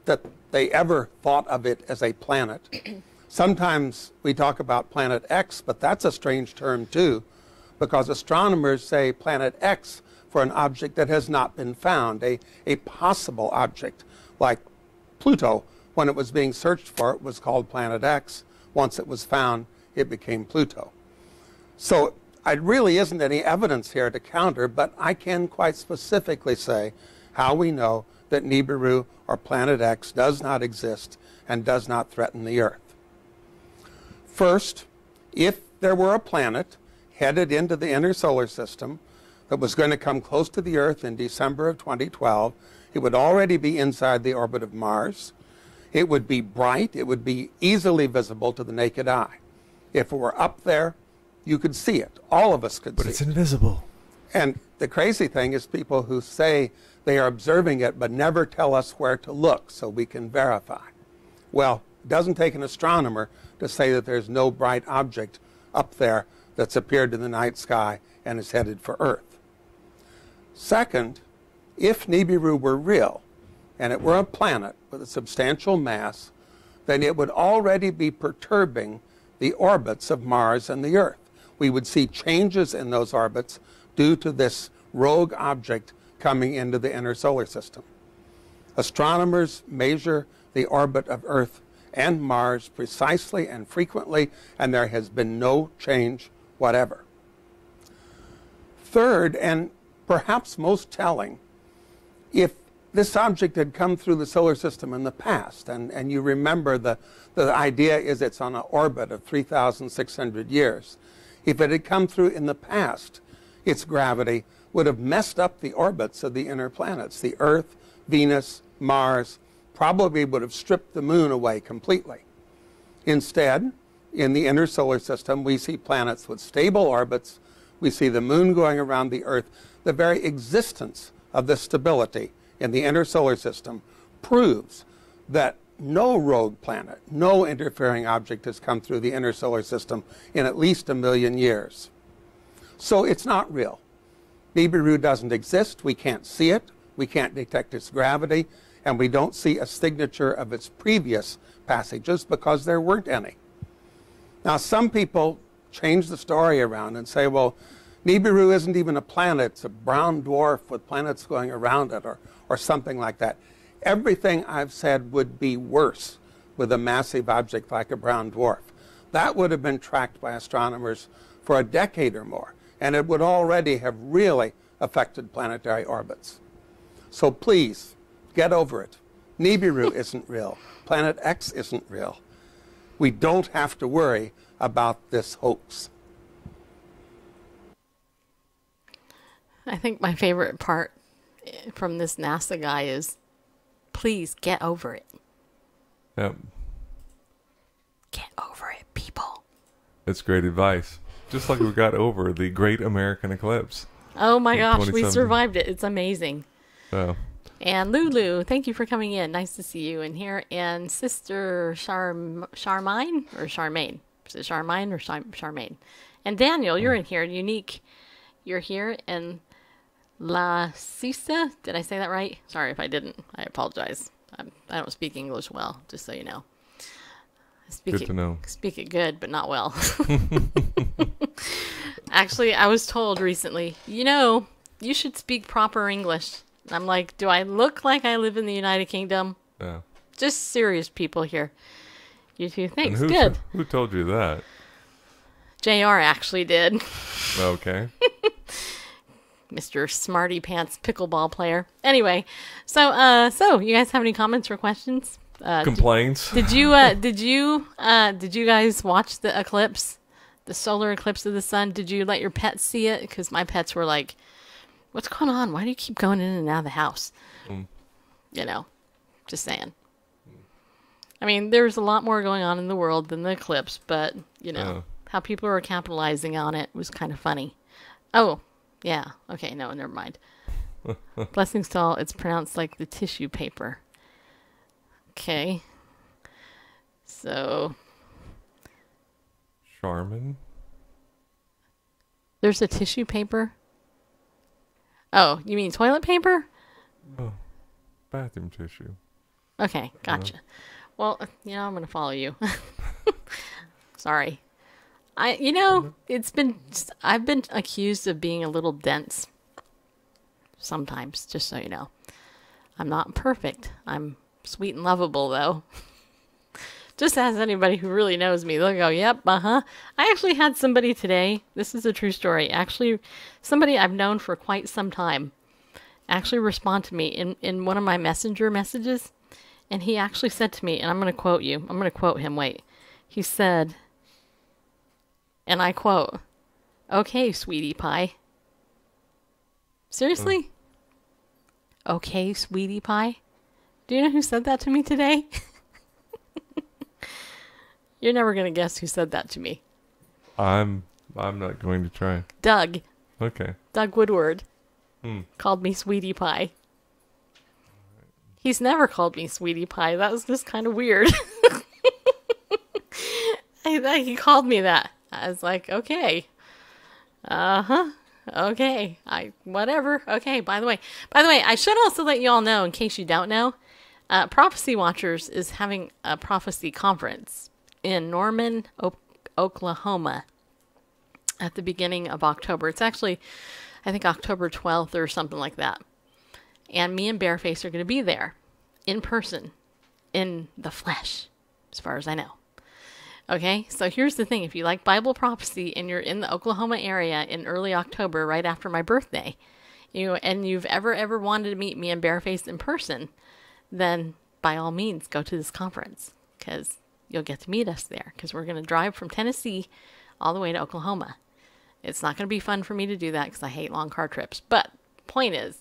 that they ever thought of it as a planet. Sometimes we talk about Planet X, but that's a strange term too, because astronomers say Planet X for an object that has not been found, a possible object, like Pluto. When it was being searched for, it was called Planet X. Once it was found, it became Pluto. So there really isn't any evidence here to counter, but I can quite specifically say how we know that Nibiru or Planet X does not exist and does not threaten the Earth. First, if there were a planet headed into the inner solar system that was going to come close to the Earth in December of 2012, it would already be inside the orbit of Mars. It would be bright. It would be easily visible to the naked eye. If it were up there, you could see it. All of us could see it. But it's invisible. And the crazy thing is people who say they are observing it but never tell us where to look so we can verify. Well, it doesn't take an astronomer to say that there's no bright object up there that's appeared in the night sky and is headed for Earth. Second, if Nibiru were real, and it were a planet with a substantial mass, then it would already be perturbing the orbits of Mars and the Earth. We would see changes in those orbits due to this rogue object coming into the inner solar system. Astronomers measure the orbit of Earth and Mars precisely and frequently, and there has been no change whatever. Third, and perhaps most telling, if this object had come through the solar system in the past, and you remember the idea is it's on an orbit of 3,600 years. If it had come through in the past, its gravity would have messed up the orbits of the inner planets. The Earth, Venus, Mars, probably would have stripped the moon away completely. Instead, in the inner solar system, we see planets with stable orbits. We see the moon going around the Earth. The very existence of this stability in the inner solar system proves that no rogue planet, no interfering object has come through the inner solar system in at least 1 million years. So it's not real. Nibiru doesn't exist. We can't see it. We can't detect its gravity. And we don't see a signature of its previous passages because there weren't any. Now, some people change the story around and say, well, Nibiru isn't even a planet. It's a brown dwarf with planets going around it, or something like that. Everything I've said would be worse with a massive object like a brown dwarf. That would have been tracked by astronomers for a decade or more, and it would already have really affected planetary orbits. So please, get over it. Nibiru isn't real. Planet X isn't real. We don't have to worry about this hoax. I think my favorite part from this NASA guy is, please get over it. Yep. Get over it, people. That's great advice. Just like we got over the Great American Eclipse. Oh my gosh, we survived it. It's amazing. Oh. And Lulu, thank you for coming in. Nice to see you in here. And Sister Charmaine or Charmaine? Is it Charmaine or Charmaine? And Daniel, you're in here. Unique, you're here. And La Cisa, did I say that right? Sorry if I didn't. I apologize. I don't speak English well, just so you know. Good to know. Speak it good, but not well. Actually, I was told recently, you should speak proper English. I'm like, do I look like I live in the United Kingdom? Yeah. Just serious people here. You two, thanks. And good. Who told you that? JR actually did. Okay. Mr. Smarty Pants pickleball player. Anyway, so you guys have any comments or questions? Complaints? Did you guys watch the eclipse, the solar eclipse of the sun? Did you let your pets see it? Because my pets were like, "What's going on? Why do you keep going in and out of the house?" Just saying. I mean, there's a lot more going on in the world than the eclipse, but how people are capitalizing on it was kind of funny. Oh. Yeah. Okay. No, never mind. Blessings to all. It's pronounced like the tissue paper. Okay. So. Charmin? There's a tissue paper? Oh, you mean toilet paper? Oh, bathroom tissue. Okay. Gotcha. Well, I'm going to follow you. Sorry. I've been accused of being a little dense sometimes, just so you know. I'm not perfect. I'm sweet and lovable, though. Just ask anybody who really knows me. They'll go, yep, I actually had somebody today. This is a true story. Actually, somebody I've known for quite some time actually respond to me in one of my messenger messages. And he actually said to me, and I'm going to quote you. I'm going to quote him. Wait. He said... And I quote, "Okay, sweetie pie." Seriously? Okay, sweetie pie? Do you know who said that to me today? You're never going to guess who said that to me. I'm not going to try. Doug. Okay. Doug Woodward called me sweetie pie. He's never called me sweetie pie. That was just kind of weird. He called me that. I was like, okay. Okay. Whatever. Okay. By the way, I should also let you all know, in case you don't know, Prophecy Watchers is having a prophecy conference in Norman, Oklahoma at the beginning of October. It's actually, I think, October 12th or something like that. And me and Bareface are going to be there in person, in the flesh, as far as I know. Okay, so here's the thing. If you like Bible prophecy and you're in the Oklahoma area in early October, right after my birthday, and you've ever wanted to meet me and Bareface in person, then by all means, go to this conference, because you'll get to meet us there, because we're going to drive from Tennessee all the way to Oklahoma. It's not going to be fun for me to do that, because I hate long car trips. But point is,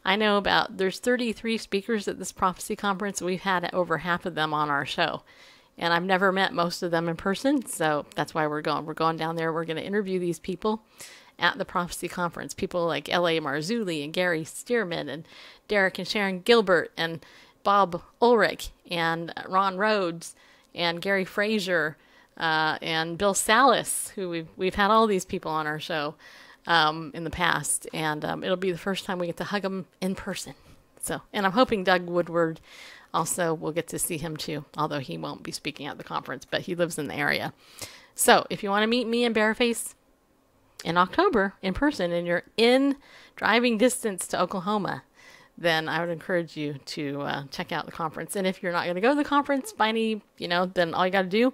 I know there's 33 speakers at this prophecy conference. We've had over half of them on our show. And I've never met most of them in person, so that's why we're going. We're going down there. We're going to interview these people at the Prophecy Conference. People like L.A. Marzulli and Gary Stearman and Derek and Sharon Gilbert and Bob Ulrich and Ron Rhodes and Gary Frazier and Bill Salas, who we've had all these people on our show in the past. And it'll be the first time we get to hug them in person. So, and I'm hoping Doug Woodward also will get to see him too, although he won't be speaking at the conference, but he lives in the area. So if you want to meet me in Bareface in October in person and you're in driving distance to Oklahoma, then I would encourage you to check out the conference. And if you're not going to go to the conference by any, then all you got to do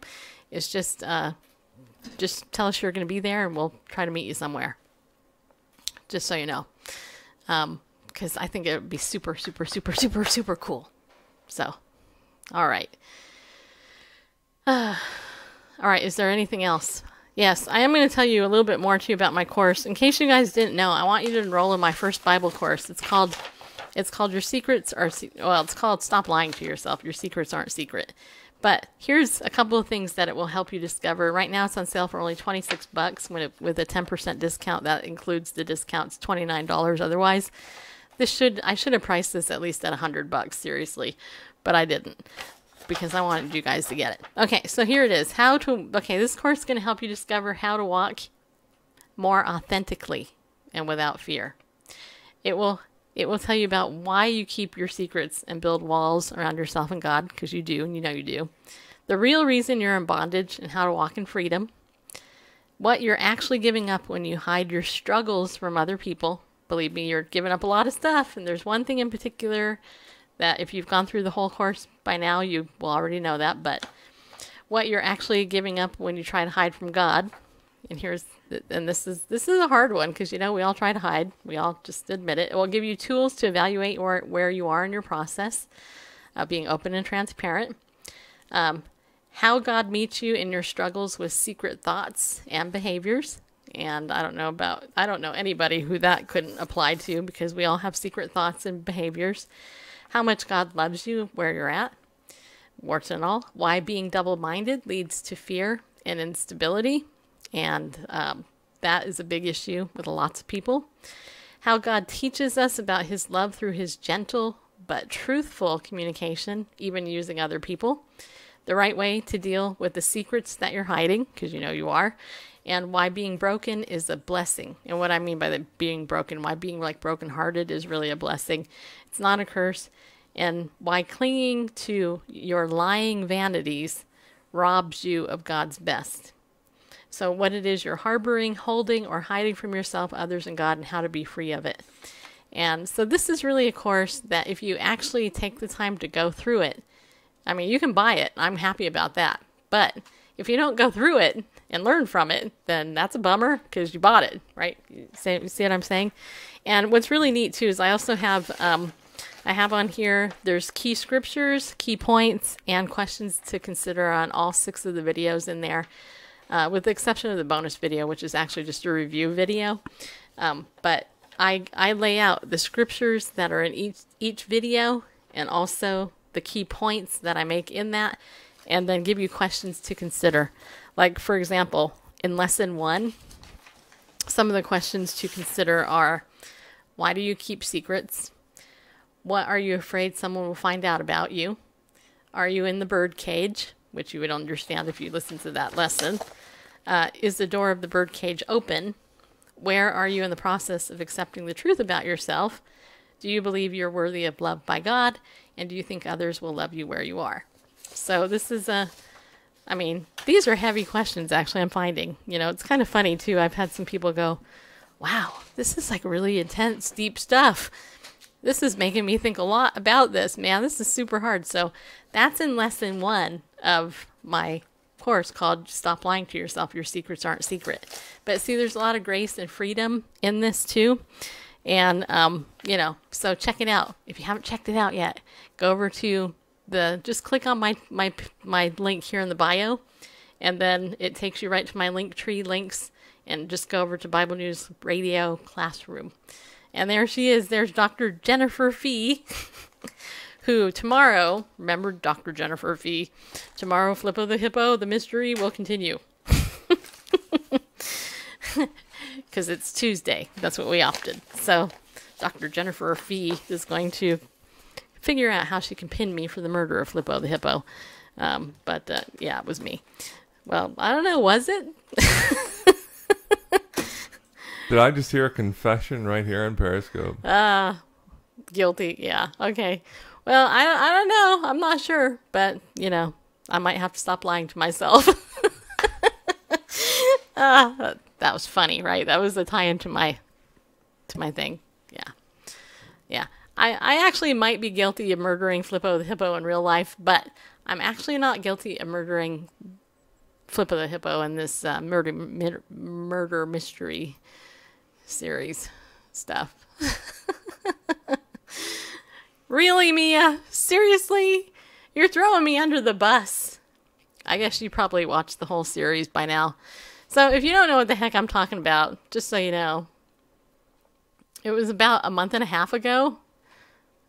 is just tell us you're going to be there and we'll try to meet you somewhere. Just so you know. Because I think it would be super, super, super, super, super cool. So, all right. All right, is there anything else? Yes, I am going to tell you a little bit more too about my course. In case you guys didn't know, I want you to enroll in my first Bible course. It's called Your Secrets Are, it's called Stop Lying to Yourself. Your Secrets Aren't Secret. But here's a couple of things that it will help you discover. Right now it's on sale for only $26 with a 10% discount. That includes the discounts, $29 otherwise. I should have priced this at least at $100, seriously, but I didn't because I wanted you guys to get it. Okay, so here it is. This course is going to help you discover how to walk more authentically and without fear. It will tell you about why you keep your secrets and build walls around yourself and God, because you do, and you know you do. The real reason you're in bondage and how to walk in freedom. What you're actually giving up when you hide your struggles from other people. Believe me, you're giving up a lot of stuff, and there's one thing in particular that if you've gone through the whole course by now, you will already know that, but what you're actually giving up when you try to hide from God, and this is a hard one, because we all try to hide. We all just admit it. It will give you tools to evaluate where you are in your process, being open and transparent, how God meets you in your struggles with secret thoughts and behaviors. And I don't know anybody who that couldn't apply to, because we all have secret thoughts and behaviors. How much God loves you where you're at, warts and all. Why being double-minded leads to fear and instability. And that is a big issue with lots of people. How God teaches us about his love through his gentle but truthful communication, even using other people. The right way to deal with the secrets that you're hiding, because you are. And why being broken is a blessing. And what I mean by the being broken, why being brokenhearted is really a blessing. It's not a curse. And why clinging to your lying vanities robs you of God's best. So what it is you're harboring, holding, or hiding from yourself, others, and God, and how to be free of it. And so this is really a course that if you actually take the time to go through it, you can buy it. I'm happy about that. But if you don't go through it and learn from it, then that's a bummer, because you bought it, right? You see what I'm saying? And what's really neat too is I also have, I have on here, there's key scriptures, key points, and questions to consider on all 6 of the videos in there, with the exception of the bonus video, which is actually just a review video. But I lay out the scriptures that are in each video, and also the key points that I make in that, and then give you questions to consider. Like, for example, in lesson 1, some of the questions to consider are, why do you keep secrets? What are you afraid someone will find out about you? Are you in the bird cage? Which you would understand if you listen to that lesson. Is the door of the bird cage open? Where are you in the process of accepting the truth about yourself? Do you believe you're worthy of love by God? And do you think others will love you where you are? So this is these are heavy questions, actually, I'm finding. It's kind of funny, too. I've had some people go, wow, this is really intense, deep stuff. This is making me think a lot about this, man. This is super hard. So that's in lesson 1 of my course called Stop Lying to Yourself. Your Secrets Aren't Secret. But see, there's a lot of grace and freedom in this, too. And, so check it out. If you haven't checked it out yet, go over to just click on my link here in the bio, and then it takes you right to my Linktree links, and just go over to Bible News Radio Classroom. And there she is. There's Dr. Jennifer Fee, who tomorrow, remember Dr. Jennifer Fee, tomorrow Flippo the Hippo, the mystery will continue. Because it's Tuesday. That's what we opted. So Dr. Jennifer Fee is going to figure out how she can pin me for the murder of Flippo the Hippo. But yeah, it was me. Well, I don't know. Was it? Did I just hear a confession right here on Periscope? Guilty. Yeah. Okay. Well, I don't know. I'm not sure. But, you know, I might have to stop lying to myself. That was funny, right? That was the tie-in to my thing. Yeah. Yeah. I actually might be guilty of murdering Flippo the Hippo in real life, but I'm actually not guilty of murdering Flippo the Hippo in this murder mystery series stuff. Really, Mia? Seriously? You're throwing me under the bus. I guess you probably watched the whole series by now. So if you don't know what the heck I'm talking about, just so you know, it was about a month and a half ago.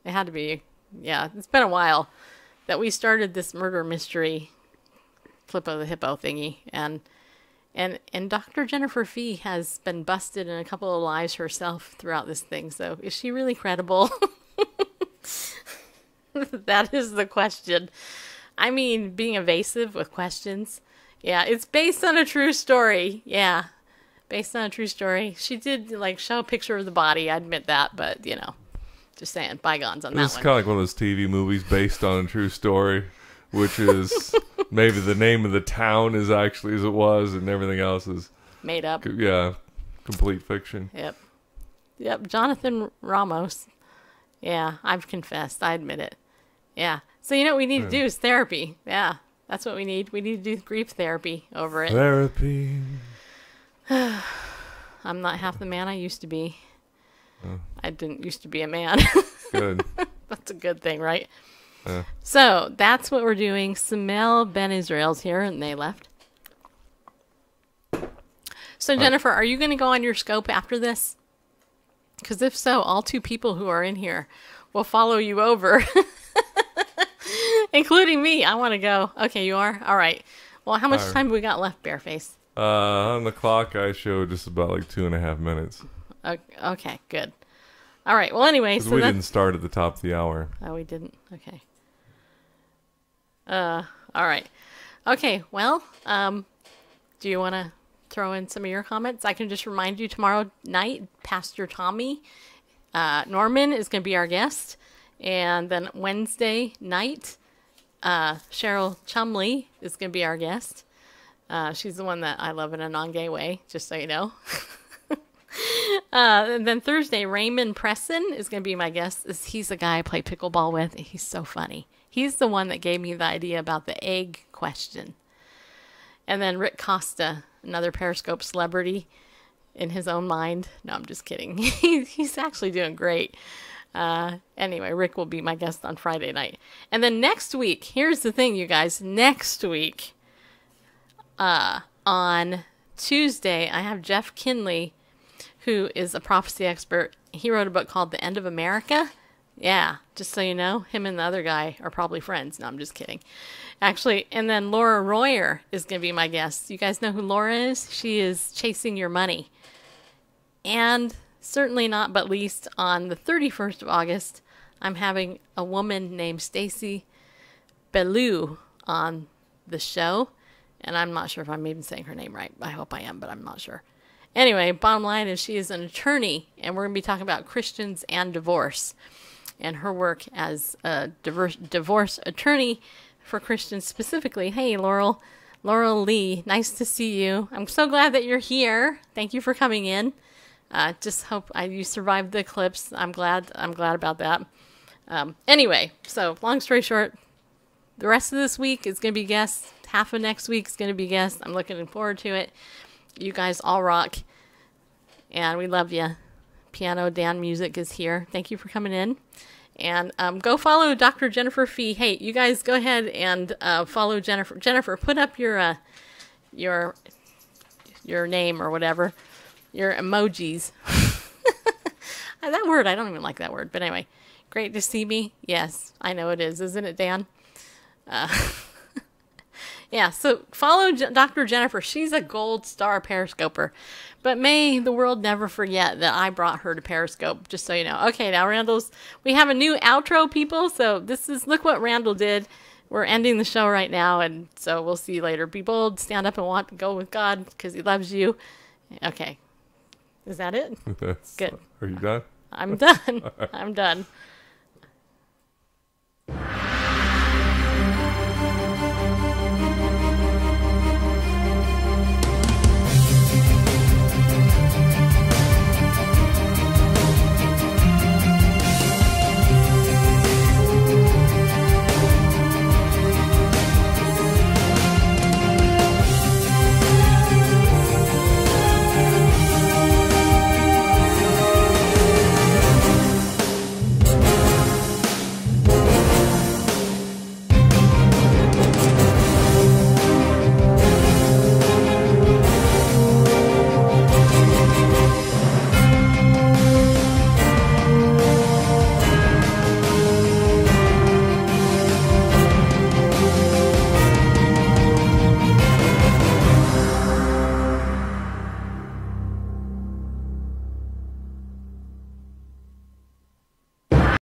It had to be. Yeah, it's been a while that we started this murder mystery Flippo the Hippo thingy. And Dr. Jennifer Fee has been busted in a couple of lies herself throughout this thing. So is she really credible? That is the question. I mean, being evasive with questions. Yeah, it's based on a true story. Yeah, based on a true story. She did, like, show a picture of the body. I admit that, but, you know, just saying, bygones on that one. It's kind of like one of those TV movies based on a true story, which is maybe the name of the town is actually as it was, and everything else is made up. Yeah, complete fiction. Yep, Jonathan Ramos. Yeah, I've confessed. I admit it. Yeah. So, you know what we need to do is therapy. Yeah. That's what we need. We need to do grief therapy over it. Therapy. I'm not half the man I used to be. I didn't used to be a man. Good. That's a good thing, right? So, that's what we're doing. Samel Ben Israel's here, and they left. So, Jennifer, are you going to go on your scope after this? Because if so, all two people who are in here will follow you over. Including me. I want to go. Okay, you are? All right. Well, how much time we got left, Bareface? On the clock, I showed just about like 2.5 minutes. Okay, good. All right. Well, anyway. So we didn't start at the top of the hour. Oh, we didn't? Okay. All right. Okay, well, do you want to throw in some of your comments? I can just remind you tomorrow night, Pastor Tommy Norman is going to be our guest. And then Wednesday night, Cheryl Chumley is going to be our guest. She's the one that I love in a non-gay way, just so you know. And then Thursday, Raymond Presson is going to be my guest. He's the guy I play pickleball with. He's so funny. He's the one that gave me the idea about the egg question. And then Rick Costa, another Periscope celebrity in his own mind. No, I'm just kidding. He's actually doing great. Anyway, Rick will be my guest on Friday night. And then next week, here's the thing, you guys. Next week, on Tuesday, I have Jeff Kinley, who is a prophecy expert. He wrote a book called The End of America. Yeah, just so you know, him and the other guy are probably friends. No, I'm just kidding. Actually, and then Laura Royer is going to be my guest. You guys know who Laura is? She is Chasing Your Money. And certainly not but least, on the 31st of August, I'm having a woman named Stacy Bellew on the show. And I'm not sure if I'm even saying her name right. I hope I am, but I'm not sure. Anyway, bottom line is she is an attorney, and we're going to be talking about Christians and divorce, and her work as a divorce attorney for Christians specifically. Hey, Laurel Lee, nice to see you. I'm so glad that you're here. Thank you for coming in. Just hope you survived the eclipse. I'm glad about that. Anyway, so long story short, the rest of this week is going to be guests. Half of next week is going to be guests. I'm looking forward to it. You guys all rock, and we love you. Piano Dan Music is here. Thank you for coming in. And go follow Dr. Jennifer Fee. Hey, you guys go ahead and follow Jennifer. Jennifer, put up your name or whatever, your emojis. That word, I don't even like that word. But anyway, great to see me? Yes, I know it is. Isn't it, Dan? Yeah, so follow Dr. Jennifer. She's a gold star Periscoper. But may the world never forget that I brought her to Periscope, just so you know. Okay, now we have a new outro, people. So look what Randall did. We're ending the show right now, and so we'll see you later. Be bold, stand up and go with God, because he loves you. Okay. Is that it? Good. Are you done? I'm done. I'm done.